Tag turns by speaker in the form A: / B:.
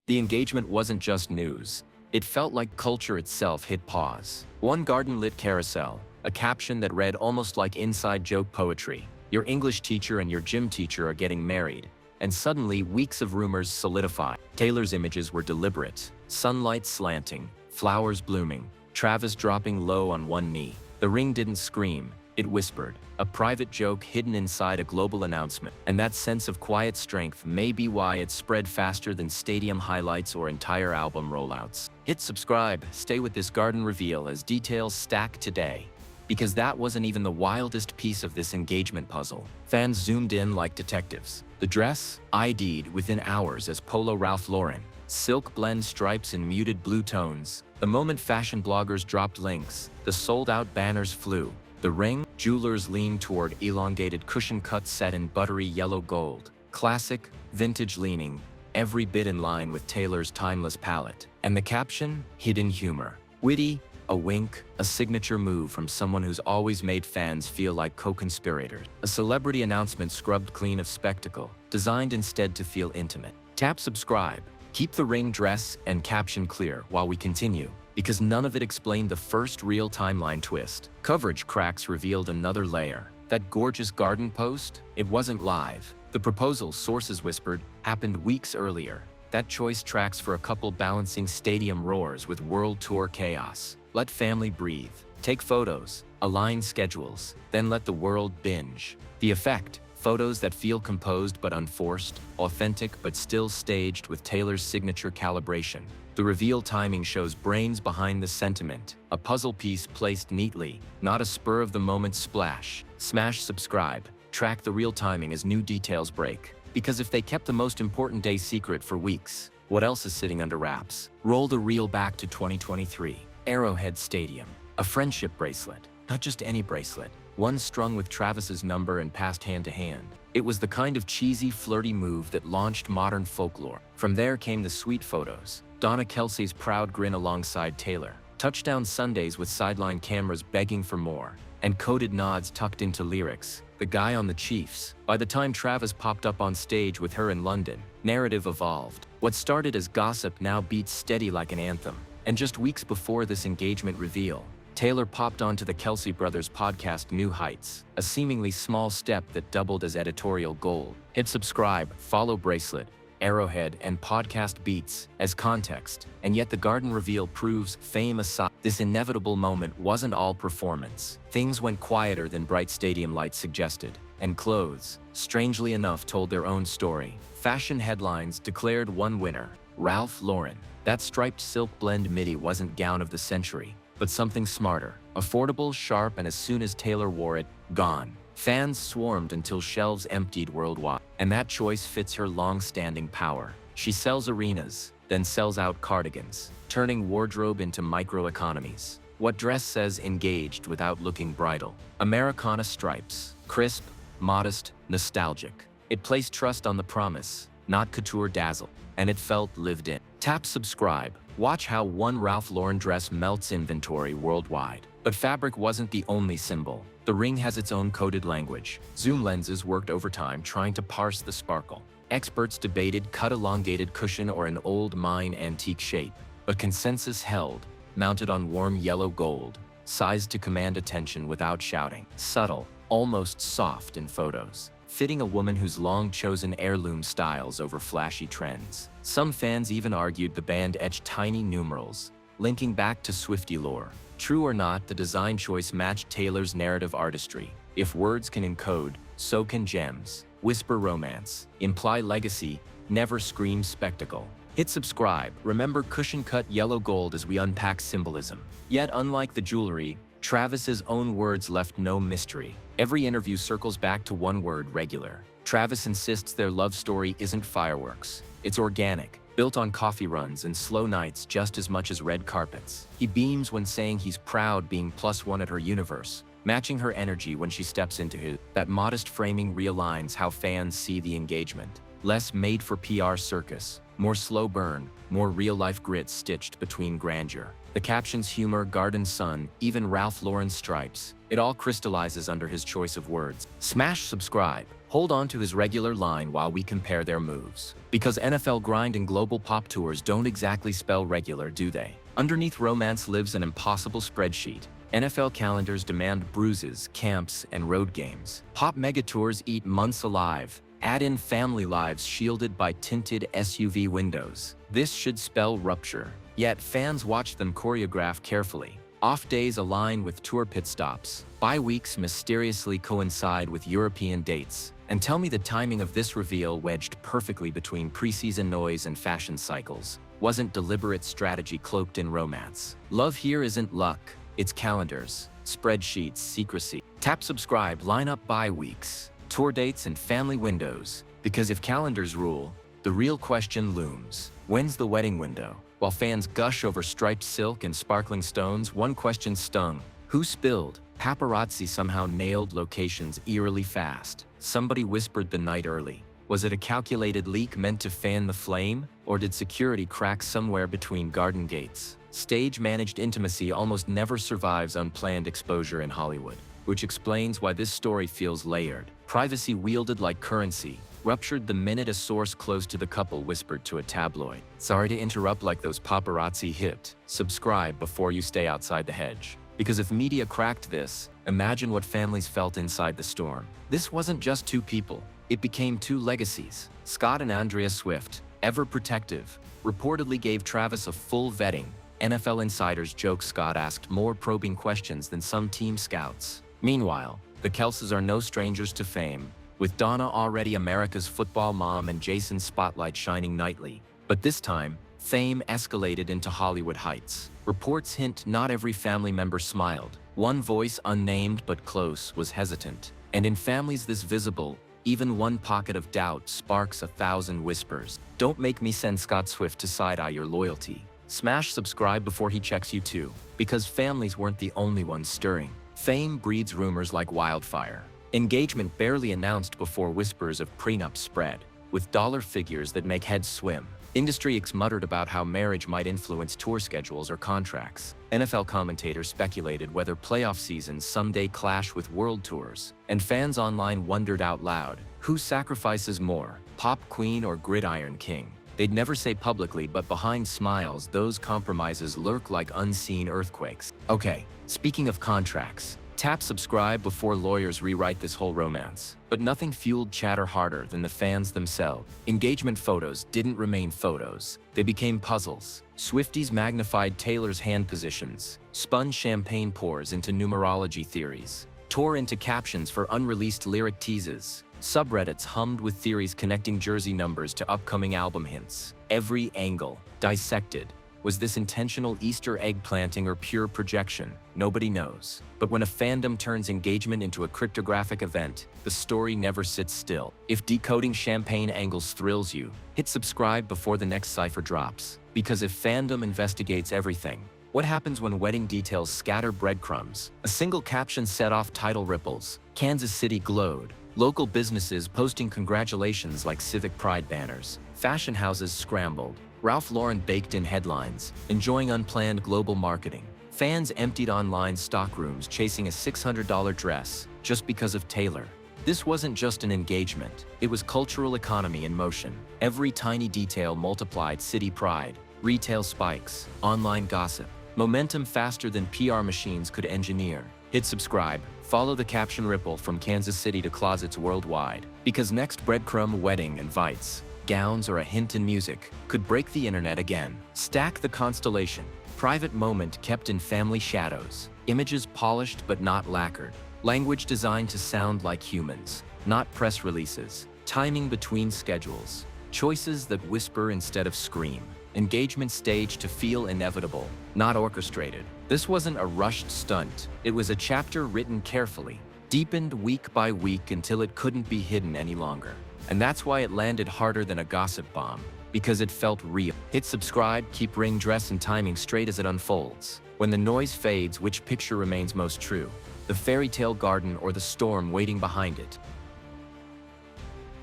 A: The engagement wasn't just news. It felt like culture itself hit pause. One garden-lit carousel, a caption that read almost like inside joke poetry. Your English teacher and your gym teacher are getting married. And suddenly, weeks of rumors solidify. Taylor's images were deliberate. Sunlight slanting, flowers blooming, Travis dropping low on one knee. The ring didn't scream, it whispered. A private joke hidden inside a global announcement. And that sense of quiet strength may be why it spread faster than stadium highlights or entire album rollouts. Hit subscribe, stay with this garden reveal as details stack today. Because that wasn't even the wildest piece of this engagement puzzle. Fans zoomed in like detectives. The dress, ID'd within hours as Polo Ralph Lauren. Silk blend stripes in muted blue tones. The moment fashion bloggers dropped links, the sold-out banners flew. The ring, jewelers leaned toward elongated cushion-cut set in buttery yellow gold. Classic, vintage leaning, every bit in line with Taylor's timeless palette. And the caption, hidden humor. Witty, a wink, a signature move from someone who's always made fans feel like co-conspirators. A celebrity announcement scrubbed clean of spectacle, designed instead to feel intimate. Tap subscribe. Keep the ring, dress, and caption clear while we continue, because none of it explained the first real timeline twist. Coverage cracks revealed another layer. That gorgeous garden post? It wasn't live. The proposal, sources whispered, happened weeks earlier. That choice tracks for a couple balancing stadium roars with world tour chaos. Let family breathe. Take photos, align schedules, then let the world binge. The effect? Photos that feel composed but unforced, authentic but still staged with Taylor's signature calibration. The reveal timing shows brains behind the sentiment, a puzzle piece placed neatly, not a spur-of-the-moment splash. Smash subscribe, track the real timing as new details break. Because if they kept the most important day secret for weeks, what else is sitting under wraps? Roll the reel back to 2023. Arrowhead Stadium. A friendship bracelet. Not just any bracelet. One strung with Travis's number and passed hand to hand. It was the kind of cheesy, flirty move that launched modern folklore. From there came the sweet photos. Kelce's proud grin alongside Taylor. Touchdown Sundays with sideline cameras begging for more. And coded nods tucked into lyrics. The guy on the Chiefs. By the time Travis popped up on stage with her in London, narrative evolved. What started as gossip now beats steady like an anthem. And just weeks before this engagement reveal, Taylor popped onto the Kelce brothers podcast New Heights, a seemingly small step that doubled as editorial gold. Hit subscribe, follow Bracelet, Arrowhead, and Podcast Beats as context, and yet the garden reveal proves, fame aside, this inevitable moment wasn't all performance. Things went quieter than bright stadium lights suggested, and clothes, strangely enough, told their own story. Fashion headlines declared one winner, Ralph Lauren. That striped silk blend midi wasn't gown of the century, but something smarter, affordable, sharp, and as soon as Taylor wore it, gone. Fans swarmed until shelves emptied worldwide. And that choice fits her long-standing power. She sells arenas, then sells out cardigans, turning wardrobe into micro-economies. What dress says engaged without looking bridal? Americana stripes, crisp, modest, nostalgic. It placed trust on the promise, not couture dazzle, and it felt lived in. Tap subscribe. Watch how one Ralph Lauren dress melts inventory worldwide. But fabric wasn't the only symbol. The ring has its own coded language. Zoom lenses worked overtime trying to parse the sparkle. Experts debated cut elongated cushion or an old mine antique shape. But consensus held, mounted on warm yellow gold, sized to command attention without shouting. Subtle, almost soft in photos, fitting a woman who's long chosen heirloom styles over flashy trends. Some fans even argued the band etched tiny numerals, linking back to Swiftie lore. True or not, the design choice matched Taylor's narrative artistry. If words can encode, so can gems. Whisper romance, imply legacy, never scream spectacle. Hit subscribe. Remember cushion-cut yellow gold as we unpack symbolism. Yet unlike the jewelry, Travis's own words left no mystery. Every interview circles back to one word: regular. Travis insists their love story isn't fireworks. It's organic, built on coffee runs and slow nights just as much as red carpets. He beams when saying he's proud being +1 at her universe, matching her energy when she steps into his. That modest framing realigns how fans see the engagement. Less made for PR circus, more slow burn, more real-life grit stitched between grandeur. The caption's humor, garden sun, even Ralph Lauren's stripes, it all crystallizes under his choice of words. Smash subscribe. Hold on to his regular line while we compare their moves. Because NFL grind and global pop tours don't exactly spell regular, do they? Underneath romance lives an impossible spreadsheet. NFL calendars demand bruises, camps, and road games. Pop megatours eat months alive. Add in family lives shielded by tinted SUV windows. This should spell rupture. Yet fans watch them choreograph carefully. Off days align with tour pit stops. Bye weeks mysteriously coincide with European dates. And tell me the timing of this reveal, wedged perfectly between preseason noise and fashion cycles, wasn't deliberate strategy cloaked in romance. Love here isn't luck. It's calendars, spreadsheets, secrecy. Tap subscribe, line up bye weeks, tour dates, and family windows. Because if calendars rule, the real question looms. When's the wedding window? While fans gush over striped silk and sparkling stones, one question stung. Who spilled? Paparazzi somehow nailed locations eerily fast. Somebody whispered the night early. Was it a calculated leak meant to fan the flame? Or did security crack somewhere between garden gates? Stage-managed intimacy almost never survives unplanned exposure in Hollywood, which explains why this story feels layered. Privacy wielded like currency, ruptured the minute a source close to the couple whispered to a tabloid. Sorry to interrupt like those paparazzi hit. Subscribe before you stay outside the hedge. Because if media cracked this, imagine what families felt inside the storm. This wasn't just two people. It became two legacies. Scott and Andrea Swift, ever protective, reportedly gave Travis a full vetting. NFL insiders joke Scott asked more probing questions than some team scouts. Meanwhile, the Kelces are no strangers to fame, with Donna already America's football mom and Jason's spotlight shining nightly. But this time, fame escalated into Hollywood heights. Reports hint not every family member smiled. One voice, unnamed but close, was hesitant. And in families this visible, even one pocket of doubt sparks 1,000 whispers. Don't make me send Scott Swift to side-eye your loyalty. Smash subscribe before he checks you too, because families weren't the only ones stirring. Fame breeds rumors like wildfire. Engagement barely announced before whispers of prenups spread, with dollar figures that make heads swim. Industry experts muttered about how marriage might influence tour schedules or contracts. NFL commentators speculated whether playoff seasons someday clash with world tours. And fans online wondered out loud, who sacrifices more, pop queen or gridiron king? They'd never say publicly, but behind smiles, those compromises lurk like unseen earthquakes. Okay, speaking of contracts, tap subscribe before lawyers rewrite this whole romance. But nothing fueled chatter harder than the fans themselves. Engagement photos didn't remain photos. They became puzzles. Swifties magnified Taylor's hand positions, spun champagne pours into numerology theories, tore into captions for unreleased lyric teases. Subreddits hummed with theories connecting jersey numbers to upcoming album hints. Every angle, dissected. Was this intentional Easter egg planting or pure projection? Nobody knows. But when a fandom turns engagement into a cryptographic event, the story never sits still. If decoding champagne angles thrills you, hit subscribe before the next cipher drops. Because if fandom investigates everything, what happens when wedding details scatter breadcrumbs? A single caption set off tidal ripples. Kansas City glowed. Local businesses posting congratulations like civic pride banners. Fashion houses scrambled. Ralph Lauren baked in headlines, enjoying unplanned global marketing. Fans emptied online stockrooms chasing a $600 dress just because of Taylor. This wasn't just an engagement, it was cultural economy in motion. Every tiny detail multiplied city pride, retail spikes, online gossip. Momentum faster than PR machines could engineer. Hit subscribe, follow the caption ripple from Kansas City to closets worldwide. Because next breadcrumb wedding invites, gowns, or a hint in music could break the internet again. Stack the constellation. Private moment kept in family shadows. Images polished but not lacquered. Language designed to sound like humans, not press releases. Timing between schedules. Choices that whisper instead of scream. Engagement staged to feel inevitable, not orchestrated. This wasn't a rushed stunt. It was a chapter written carefully, deepened week by week until it couldn't be hidden any longer. And that's why it landed harder than a gossip bomb, because it felt real. Hit subscribe, keep ring, dress, and timing straight as it unfolds. When the noise fades, which picture remains most true? The fairy tale garden or the storm waiting behind it?